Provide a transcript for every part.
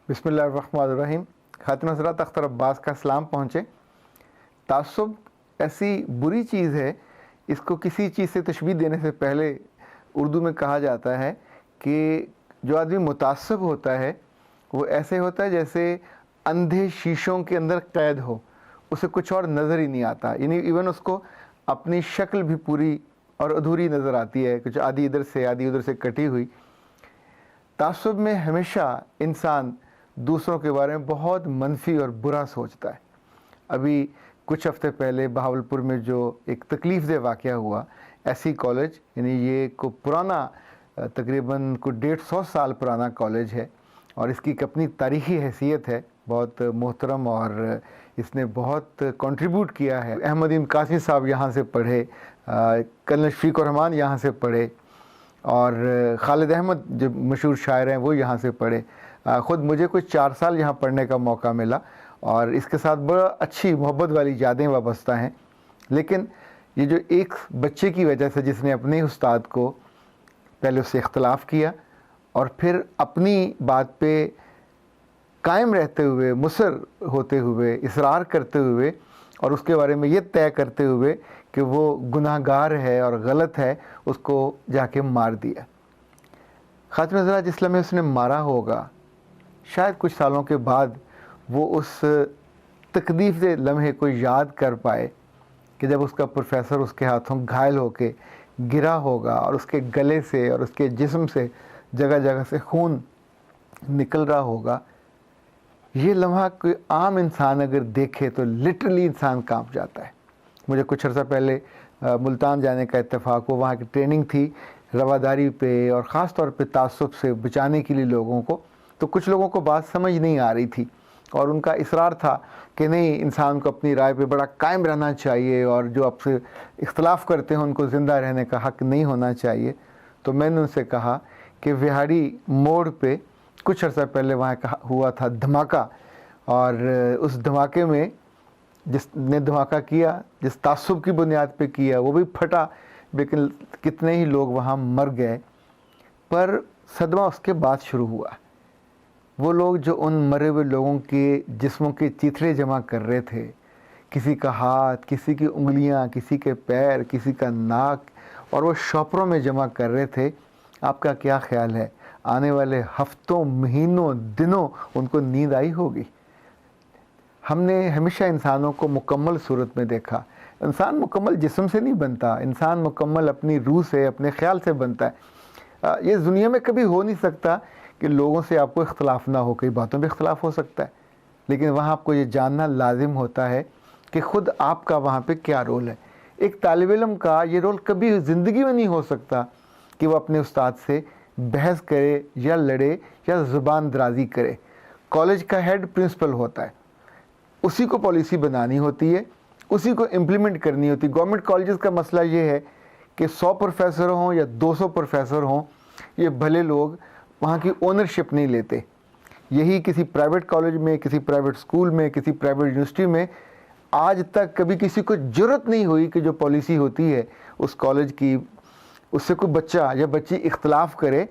بسم اللہ الرحمن الرحیم۔ خاتون حضرات، اختر عباس کا سلام پہنچے۔ تعصب ایسی بری چیز ہے، اس کو کسی چیز سے تشبیہ دینے سے پہلے اردو میں کہا جاتا ہے کہ جو آدمی متعصب ہوتا ہے وہ ایسے ہوتا ہے جیسے اندھے شیشوں کے اندر قید ہو، اسے کچھ اور نظر ہی نہیں آتا، یعنی ایون اس کو اپنی شکل بھی پوری اور ادھوری نظر آتی ہے، کچھ آدھی ادھر سے آدھی ادھر سے کٹی ہوئی۔ تعصب میں ہمیشہ انسان دوسروں کے بارے میں بہت منفی اور برا سوچتا ہے۔ ابھی کچھ ہفتے پہلے بہاولپور میں جو ایک تکلیف دہ واقعہ ہوا، ایسی کالج، یعنی یہ کو پرانا تقریباً کو 150 سال پرانا کالج ہے اور اس کی ایک اپنی تاریخی حیثیت ہے، بہت محترم، اور اس نے بہت کنٹریبیوٹ کیا ہے۔ احمد قاسمی صاحب یہاں سے پڑھے، کرنل شفیق الرحمان یہاں سے پڑھے، اور خالد احمد جو مشہور شاعر ہیں وہ یہاں سے پڑھے۔ خود مجھے کچھ 4 سال یہاں پڑھنے کا موقع ملا اور اس کے ساتھ بڑا اچھی محبت والی یادیں وابستہ ہیں۔ لیکن یہ جو ایک بچے کی وجہ سے جس نے اپنے استاد کو پہلے اس سے اختلاف کیا اور پھر اپنی بات پہ قائم رہتے ہوئے، مصر ہوتے ہوئے، اصرار کرتے ہوئے اور اس کے بارے میں یہ طے کرتے ہوئے کہ وہ گناہ گار ہے اور غلط ہے، اس کو جا کے مار دیا۔ خاتون حضرات، جس لمحے اس نے مارا ہوگا، شاید کچھ سالوں کے بعد وہ اس تکلیف دہ لمحے کو یاد کر پائے کہ جب اس کا پروفیسر اس کے ہاتھوں گھائل ہو کے گرا ہوگا اور اس کے گلے سے اور اس کے جسم سے جگہ جگہ سے خون نکل رہا ہوگا۔ یہ لمحہ کوئی عام انسان اگر دیکھے تو لٹرلی انسان کانپ جاتا ہے۔ مجھے کچھ عرصہ پہلے ملتان جانے کا اتفاق ہوا، وہاں کی ٹریننگ تھی رواداری پہ اور خاص طور پہ تعصب سے بچانے کے لیے لوگوں کو۔ تو کچھ لوگوں کو بات سمجھ نہیں آ رہی تھی اور ان کا اصرار تھا کہ نہیں، انسان کو اپنی رائے پہ بڑا قائم رہنا چاہیے اور جو آپ سے اختلاف کرتے ہیں ان کو زندہ رہنے کا حق نہیں ہونا چاہیے۔ تو میں نے ان سے کہا کہ وہاڑی موڑ پہ کچھ عرصہ پہلے وہاں ہوا تھا دھماکہ، اور اس دھماکے میں جس نے دھماکہ کیا، جس تعصب کی بنیاد پہ کیا، وہ بھی پھٹا، لیکن کتنے ہی لوگ وہاں مر گئے۔ پر صدمہ اس کے بعد شروع ہوا۔ وہ لوگ جو ان مرے ہوئے لوگوں کے جسموں کے چیتھڑے جمع کر رہے تھے، کسی کا ہاتھ، کسی کی انگلیاں، کسی کے پیر، کسی کا ناک، اور وہ شاپروں میں جمع کر رہے تھے، آپ کا کیا خیال ہے آنے والے ہفتوں، مہینوں، دنوں ان کو نیند آئی ہوگی؟ ہم نے ہمیشہ انسانوں کو مکمل صورت میں دیکھا۔ انسان مکمل جسم سے نہیں بنتا، انسان مکمل اپنی روح سے، اپنے خیال سے بنتا ہے۔ یہ دنیا میں کبھی ہو نہیں سکتا کہ لوگوں سے آپ کو اختلاف نہ ہو، کئی باتوں پہ اختلاف ہو سکتا ہے، لیکن وہاں آپ کو یہ جاننا لازم ہوتا ہے کہ خود آپ کا وہاں پہ کیا رول ہے۔ ایک طالب علم کا یہ رول کبھی زندگی میں نہیں ہو سکتا کہ وہ اپنے استاد سے بحث کرے یا لڑے یا زبان درازی کرے۔ کالج کا ہیڈ پرنسپل ہوتا ہے، اسی کو پالیسی بنانی ہوتی ہے، اسی کو امپلیمنٹ کرنی ہوتی ہے۔ گورنمنٹ کالجز کا مسئلہ یہ ہے کہ 100 پروفیسر ہوں یا 200 پروفیسر ہوں، یہ بھلے لوگ وہاں کی اونرشپ نہیں لیتے۔ یہی کسی پرائیویٹ کالج میں، کسی پرائیویٹ سکول میں، کسی پرائیویٹ یونیورسٹی میں آج تک کبھی کسی کو جرت نہیں ہوئی کہ جو پالیسی ہوتی ہے اس کالج کی، اس سے کوئی بچہ یا بچی اختلاف کرے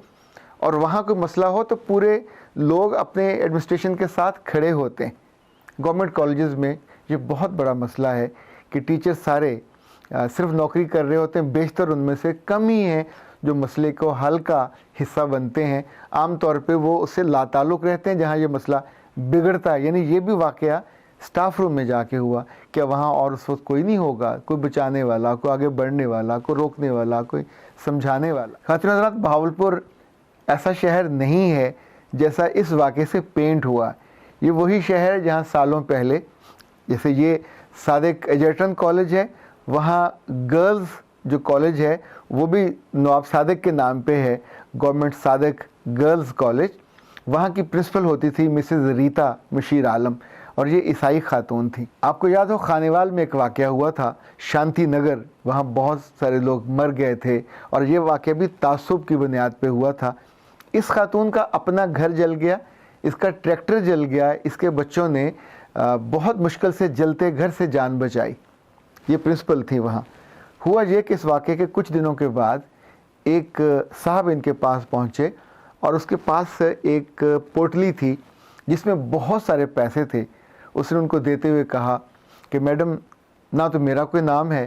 اور وہاں کوئی مسئلہ ہو تو پورے لوگ اپنے ایڈمنسٹریشن کے ساتھ کھڑے ہوتے ہیں۔ گورنمنٹ کالجز میں یہ بہت بڑا مسئلہ ہے کہ ٹیچر سارے صرف نوکری کر رہے ہوتے ہیں، بیشتر ان میں سے کم ہی ہیں جو مسئلے کو حل کا حصہ بنتے ہیں۔ عام طور پہ وہ اس سے لاتعلق رہتے ہیں جہاں یہ مسئلہ بگڑتا ہے۔ یعنی یہ بھی واقعہ سٹاف روم میں جا کے ہوا، کیا وہاں اور اس وقت کوئی نہیں ہوگا، کوئی بچانے والا، کوئی آگے بڑھنے والا، کوئی روکنے والا، کوئی سمجھانے والا؟ خاتون حضرات، بہاولپور ایسا شہر نہیں ہے جیسا اس واقعے سے پینٹ ہوا۔ یہ وہی شہر ہے جہاں سالوں پہلے، جیسے یہ صادق ایجرٹن کالج ہے، وہاں گرلز جو کالج ہے وہ بھی نواب صادق کے نام پہ ہے، گورنمنٹ صادق گرلز کالج۔ وہاں کی پرنسپل ہوتی تھی مسز ریتا مشیر عالم، اور یہ عیسائی خاتون تھی۔ آپ کو یاد ہو خانیوال میں ایک واقعہ ہوا تھا، شانتی نگر، وہاں بہت سارے لوگ مر گئے تھے اور یہ واقعہ بھی تعصب کی بنیاد پہ ہوا تھا۔ اس خاتون کا اپنا گھر جل گیا، اس کا ٹریکٹر جل گیا، اس کے بچوں نے بہت مشکل سے جلتے گھر سے جان بچائی۔ یہ پرنسپل تھی وہاں۔ ہوا یہ کہ اس واقعے کے کچھ دنوں کے بعد ایک صاحب ان کے پاس پہنچے اور اس کے پاس ایک پوٹلی تھی جس میں بہت سارے پیسے تھے. اس نے ان کو دیتے ہوئے کہا کہ میڈم نہ تو میرا کوئی نام ہے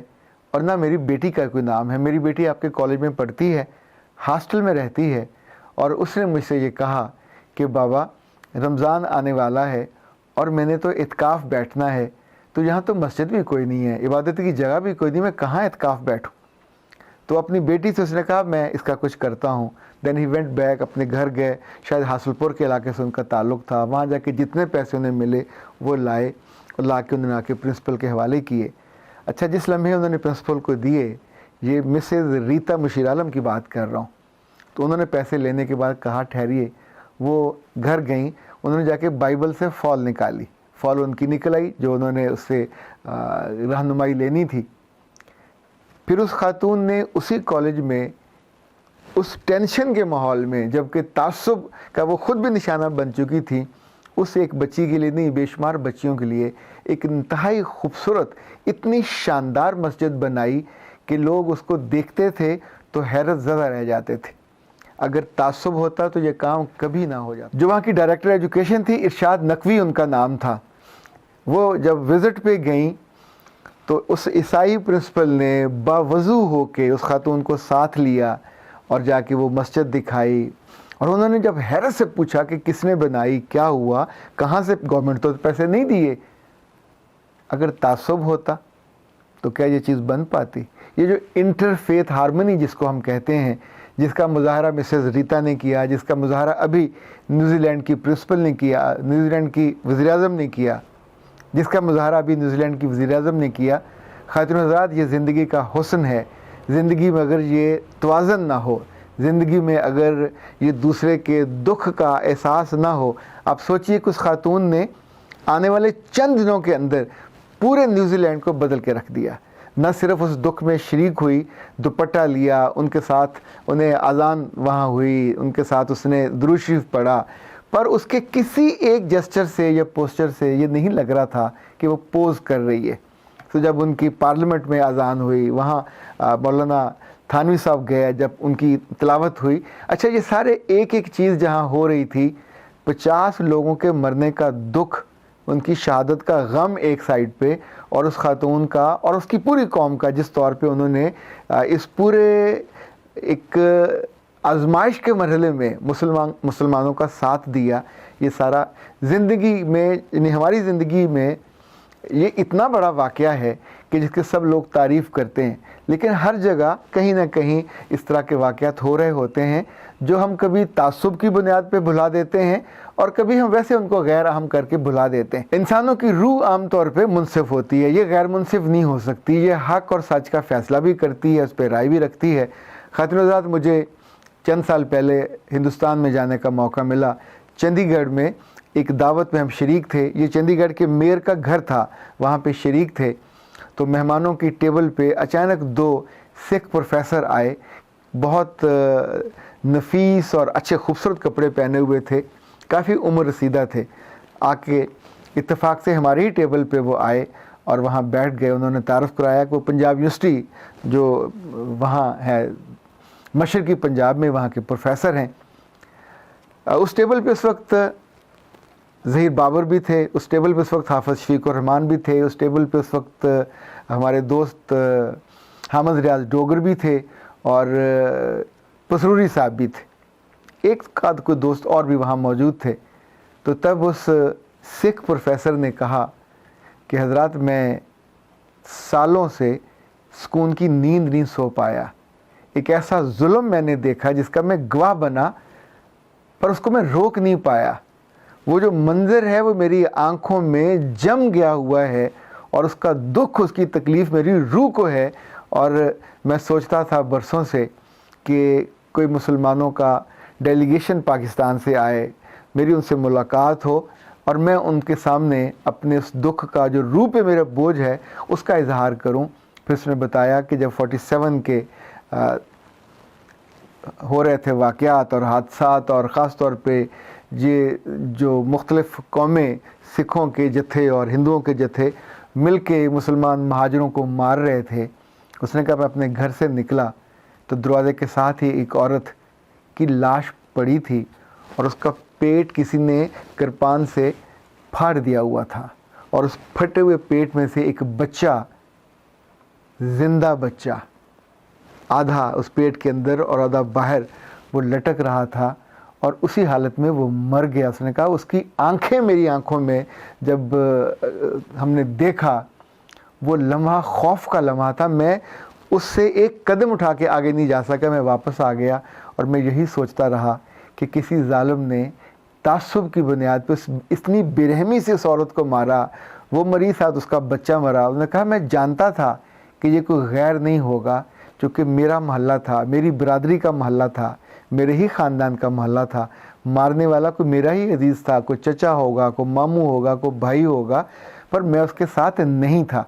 اور نہ میری بیٹی کا کوئی نام ہے. میری بیٹی آپ کے کالج میں پڑھتی ہے, ہاسٹل میں رہتی ہے, اور اس نے مجھ سے یہ کہا کہ بابا رمضان آنے والا ہے اور میں نے تو اعتکاف بیٹھنا ہے, تو یہاں تو مسجد بھی کوئی نہیں ہے, عبادت کی جگہ بھی کوئی نہیں, میں کہاں اعتکاف بیٹھوں. تو اپنی بیٹی سے اس نے کہا میں اس کا کچھ کرتا ہوں. دین ہی وینٹ بیک, اپنے گھر گئے, شاید حاصل پور کے علاقے سے ان کا تعلق تھا. وہاں جا کے جتنے پیسے انہیں ملے وہ لائے اور لا کے انہوں نے آ کے پرنسپل کے حوالے کیے. اچھا, جس لمحے انہوں نے پرنسپل کو دیے, یہ مسز ریتا مشیر عالم کی بات کر رہا ہوں, تو انہوں نے پیسے لینے کے بعد کہا ٹھہریے. وہ گھر گئیں, انہوں نے جا کے بائبل سے فال نکالی, فال ان کی نکل آئی جو انہوں نے اس سے رہنمائی لینی تھی. پھر اس خاتون نے اسی کالج میں اس ٹینشن کے ماحول میں, جبکہ تعصب کا وہ خود بھی نشانہ بن چکی تھی, اس ایک بچی کے لیے نہیں بے شمار بچیوں کے لیے ایک انتہائی خوبصورت اتنی شاندار مسجد بنائی کہ لوگ اس کو دیکھتے تھے تو حیرت زدہ رہ جاتے تھے. اگر تعصب ہوتا تو یہ کام کبھی نہ ہو جاتا. جو وہاں کی ڈائریکٹر ایجوکیشن تھی, ارشاد نقوی ان کا نام تھا, وہ جب وزٹ پہ گئیں تو اس عیسائی پرنسپل نے باوضو ہو کے اس خاتون کو ساتھ لیا اور جا کے وہ مسجد دکھائی. اور انہوں نے جب حیرت سے پوچھا کہ کس نے بنائی, کیا ہوا, کہاں سے, گورنمنٹ تو پیسے نہیں دیے. اگر تعصب ہوتا تو کیا یہ چیز بن پاتی؟ یہ جو انٹر فیتھ ہارمنی جس کو ہم کہتے ہیں, جس کا مظاہرہ مسز ریتا نے کیا, جس کا مظاہرہ ابھی نیوزی لینڈ کی پرنسپل نے کیا, نیوزی لینڈ کی وزیر اعظم نے کیا, جس کا مظاہرہ ابھی نیوزی لینڈ کی وزیر اعظم نے کیا. خاتون حضرات, یہ زندگی کا حسن ہے. زندگی میں اگر یہ توازن نہ ہو, زندگی میں اگر یہ دوسرے کے دکھ کا احساس نہ ہو, آپ سوچئے کہ اس خاتون نے آنے والے چند دنوں کے اندر پورے نیوزی لینڈ کو بدل کے رکھ دیا. نہ صرف اس دکھ میں شریک ہوئی, دوپٹہ لیا, ان کے ساتھ انہیں اذان وہاں ہوئی, ان کے ساتھ اس نے درود شریف پڑھا, پر اس کے کسی ایک جسچر سے یا پوسچر سے یہ نہیں لگ رہا تھا کہ وہ پوز کر رہی ہے. تو جب ان کی پارلیمنٹ میں اذان ہوئی, وہاں مولانا تھانوی صاحب گئے, جب ان کی تلاوت ہوئی, اچھا یہ سارے ایک ایک چیز جہاں ہو رہی تھی, 50 لوگوں کے مرنے کا دکھ, ان کی شہادت کا غم ایک سائڈ پہ, اور اس خاتون کا اور اس کی پوری قوم کا جس طور پہ انہوں نے اس پورے ایک آزمائش کے مرحلے میں مسلمانوں کا ساتھ دیا. یہ سارا زندگی میں, یعنی ہماری زندگی میں یہ اتنا بڑا واقعہ ہے کہ جس کے سب لوگ تعریف کرتے ہیں, لیکن ہر جگہ کہیں نہ کہیں اس طرح کے واقعات ہو رہے ہوتے ہیں جو ہم کبھی تعصب کی بنیاد پہ بھلا دیتے ہیں اور کبھی ہم ویسے ان کو غیر اہم کر کے بھلا دیتے ہیں. انسانوں کی روح عام طور پہ منصف ہوتی ہے, یہ غیر منصف نہیں ہو سکتی. یہ حق اور سچ کا فیصلہ بھی کرتی ہے, اس پہ رائے بھی رکھتی ہے. خاتون حضرات, مجھے چند سال پہلے ہندوستان میں جانے کا موقع ملا. چندی گڑھ میں ایک دعوت میں ہم شریک تھے. یہ چندی گڑھ کے میئر کا گھر تھا, وہاں پہ شریک تھے. تو مہمانوں کی ٹیبل پہ اچانک 2 سکھ پروفیسر آئے, بہت نفیس اور اچھے خوبصورت کپڑے پہنے ہوئے تھے, کافی عمر رسیدہ تھے. آ کے اتفاق سے ہماری ہی ٹیبل پہ وہ آئے اور وہاں بیٹھ گئے. انہوں نے تعارف کرایا کہ وہ پنجاب یونیورسٹی جو وہاں ہے مشرقی پنجاب میں, وہاں کے پروفیسر ہیں. اس ٹیبل پہ اس وقت ظہیر بابر بھی تھے, اس ٹیبل پہ اس وقت حافظ شفیق الرحمان بھی تھے, اس ٹیبل پہ اس وقت ہمارے دوست حامد ریاض ڈوگر بھی تھے اور پسروری صاحب بھی تھے. ایک آدھ کوئی دوست اور بھی وہاں موجود تھے. تو تب اس سکھ پروفیسر نے کہا کہ حضرات, میں سالوں سے سکون کی نیند نہیں سو پایا. ایک ایسا ظلم میں نے دیکھا جس کا میں گواہ بنا, پر اس کو میں روک نہیں پایا. وہ جو منظر ہے وہ میری آنکھوں میں جم گیا ہوا ہے, اور اس کا دکھ, اس کی تکلیف میری روح کو ہے. اور میں سوچتا تھا برسوں سے کہ کوئی مسلمانوں کا ڈیلیگیشن پاکستان سے آئے, میری ان سے ملاقات ہو اور میں ان کے سامنے اپنے اس دکھ کا جو روح پہ میرا بوجھ ہے اس کا اظہار کروں. پھر اس نے بتایا کہ جب 47 کے ہو رہے تھے واقعات اور حادثات, اور خاص طور پہ یہ جو مختلف قومیں, سکھوں کے جتھے اور ہندوؤں کے جتھے مل کے مسلمان مہاجروں کو مار رہے تھے, اس نے کہا میں اپنے گھر سے نکلا تو دروازے کے ساتھ ہی ایک عورت کی لاش پڑی تھی, اور اس کا پیٹ کسی نے کرپان سے پھاڑ دیا ہوا تھا، اور اس پھٹے ہوئے پیٹ میں سے ایک بچہ، زندہ بچہ، آدھا اس پیٹ کے اندر اور آدھا باہر، وہ لٹک رہا تھا، اور اسی حالت میں وہ مر گیا۔ اس نے کہا اس کی آنکھیں میری آنکھوں میں جب ہم نے دیکھا، وہ لمحہ خوف کا لمحہ تھا۔ میں اس سے ایک قدم اٹھا کے آگے نہیں جا سکا، میں واپس آ گیا، اور میں یہی سوچتا رہا کہ کسی ظالم نے تعصب کی بنیاد پہ اتنی بے-رحمی سے اس عورت کو مارا، وہ مری، ساتھ اس کا بچہ مرا۔ انہوں نے کہا میں جانتا تھا کہ یہ کوئی غیر نہیں ہوگا، چونکہ میرا محلہ تھا، میری برادری کا محلہ تھا، میرے ہی خاندان کا محلہ تھا، مارنے والا کوئی میرا ہی عزیز تھا، کوئی چچا ہوگا، کوئی ماموں ہوگا، کوئی بھائی ہوگا، پر میں اس کے ساتھ نہیں تھا۔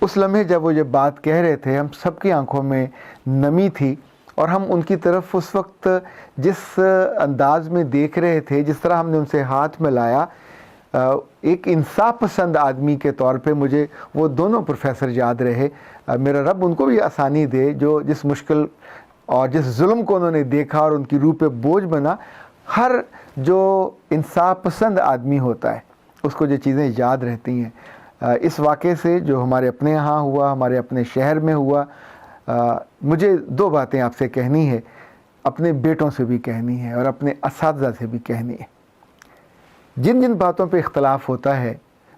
اس لمحے جب وہ یہ بات کہہ رہے تھے، ہم سب کی آنکھوں میں نمی تھی، اور ہم ان کی طرف اس وقت جس انداز میں دیکھ رہے تھے، جس طرح ہم نے ان سے ہاتھ ملایا، ایک انصاف پسند آدمی کے طور پہ مجھے وہ دونوں پروفیسر یاد رہے۔ میرا رب ان کو بھی آسانی دے، جو جس مشکل اور جس ظلم کو انہوں نے دیکھا اور ان کی روح پہ بوجھ بنا۔ ہر جو انصاف پسند آدمی ہوتا ہے اس کو یہ چیزیں یاد رہتی ہیں۔ اس واقعے سے جو ہمارے اپنے یہاں ہوا، ہمارے اپنے شہر میں ہوا، مجھے دو باتیں آپ سے کہنی ہے، اپنے بیٹوں سے بھی کہنی ہے اور اپنے اساتذہ سے بھی کہنی ہے۔ جن جن باتوں پہ اختلاف ہوتا ہے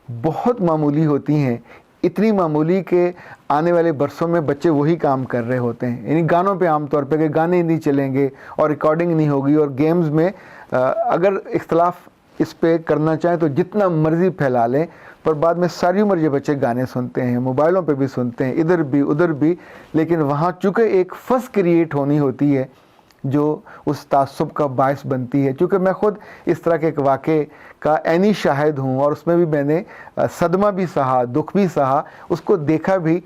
بہت معمولی ہوتی ہیں، اتنی معمولی کہ آنے والے برسوں میں بچے وہی کام کر رہے ہوتے ہیں۔ یعنی گانوں پہ عام طور پہ کہ گانے نہیں چلیں گے اور ریکارڈنگ نہیں ہوگی، اور گیمز میں اگر اختلاف اس پہ کرنا چاہیں تو جتنا مرضی پھیلا لیں، پر بعد میں ساری عمر یہ بچے گانے سنتے ہیں، موبائلوں پہ بھی سنتے ہیں، ادھر بھی ادھر بھی، لیکن وہاں چونکہ ایک فس کریٹ ہونی ہوتی ہے جو اس تعصب کا باعث بنتی ہے۔ چونکہ میں خود اس طرح کے ایک واقعے کا عینی شاہد ہوں، اور اس میں بھی میں نے صدمہ بھی سہا، دکھ بھی سہا، اس کو دیکھا بھی،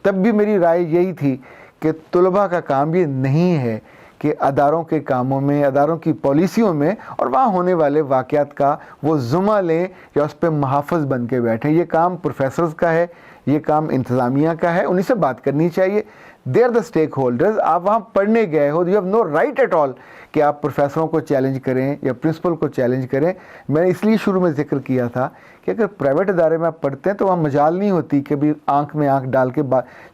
تب بھی میری رائے یہی تھی کہ طلباء کا کام یہ نہیں ہے کہ اداروں کے کاموں میں، اداروں کی پالیسیوں میں اور وہاں ہونے والے واقعات کا وہ ذمہ لیں یا اس پہ محافظ بن کے بیٹھیں۔ یہ کام پروفیسرز کا ہے، یہ کام انتظامیہ کا ہے، انہیں سے بات کرنی چاہیے۔ دے آر دا اسٹیک ہولڈرز۔ آپ وہاں پڑھنے گئے ہو، you have no right at all کہ آپ پروفیسروں کو چیلنج کریں یا پرنسپل کو چیلنج کریں۔ میں نے اس لیے شروع میں ذکر کیا تھا کہ اگر پرائیویٹ ادارے میں آپ پڑھتے ہیں تو وہاں مجال نہیں ہوتی کہ بھی آنکھ میں آنکھ ڈال کے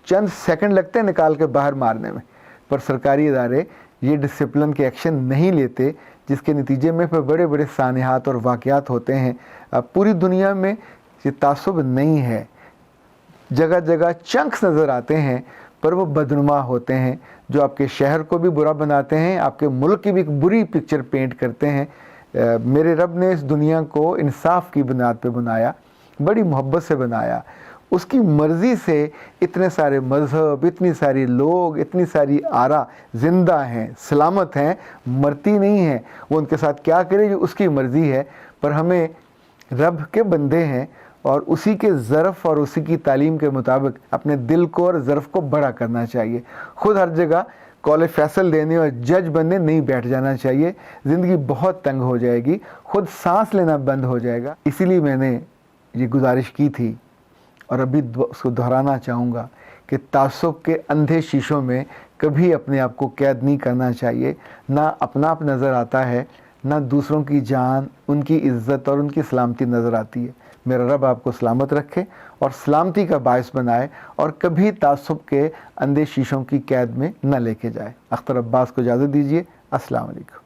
چند سیکنڈ لگتے ہیں نکال کے باہر مارنے میں، پر سرکاری ادارے یہ ڈسپلن کے ایکشن نہیں لیتے، جس کے نتیجے میں پھر بڑے بڑے سانحات اور واقعات ہوتے ہیں۔ پوری دنیا میں یہ تعصب نہیں ہے، جگہ جگہ چنکس نظر آتے ہیں، پر وہ بدنما ہوتے ہیں جو آپ کے شہر کو بھی برا بناتے ہیں، آپ کے ملک کی بھی ایک بری پکچر پینٹ کرتے ہیں۔ میرے رب نے اس دنیا کو انصاف کی بنیاد پہ بنایا، بڑی محبت سے بنایا۔ اس کی مرضی سے اتنے سارے مذہب، اتنی ساری لوگ، اتنی ساری آرا زندہ ہیں، سلامت ہیں، مرتی نہیں ہیں۔ وہ ان کے ساتھ کیا کرے جو اس کی مرضی ہے، پر ہمیں رب کے بندے ہیں، اور اسی کے ظرف اور اسی کی تعلیم کے مطابق اپنے دل کو اور ظرف کو بڑا کرنا چاہیے۔ خود ہر جگہ قول فیصل دینے اور جج بننے نہیں بیٹھ جانا چاہیے، زندگی بہت تنگ ہو جائے گی، خود سانس لینا بند ہو جائے گا۔ اسی لیے میں نے یہ گزارش کی تھی اور ابھی اس کو دہرانا چاہوں گا کہ تعصب کے اندھے شیشوں میں کبھی اپنے آپ کو قید نہیں کرنا چاہیے۔ نہ اپنا آپ نظر آتا ہے، نہ دوسروں کی جان، ان کی عزت اور ان کی سلامتی نظر آتی ہے۔ میرا رب آپ کو سلامت رکھے اور سلامتی کا باعث بنائے، اور کبھی تعصب کے اندھے شیشوں کی قید میں نہ لے کے جائے۔ اختر عباس کو اجازت دیجیے۔ السلام علیکم۔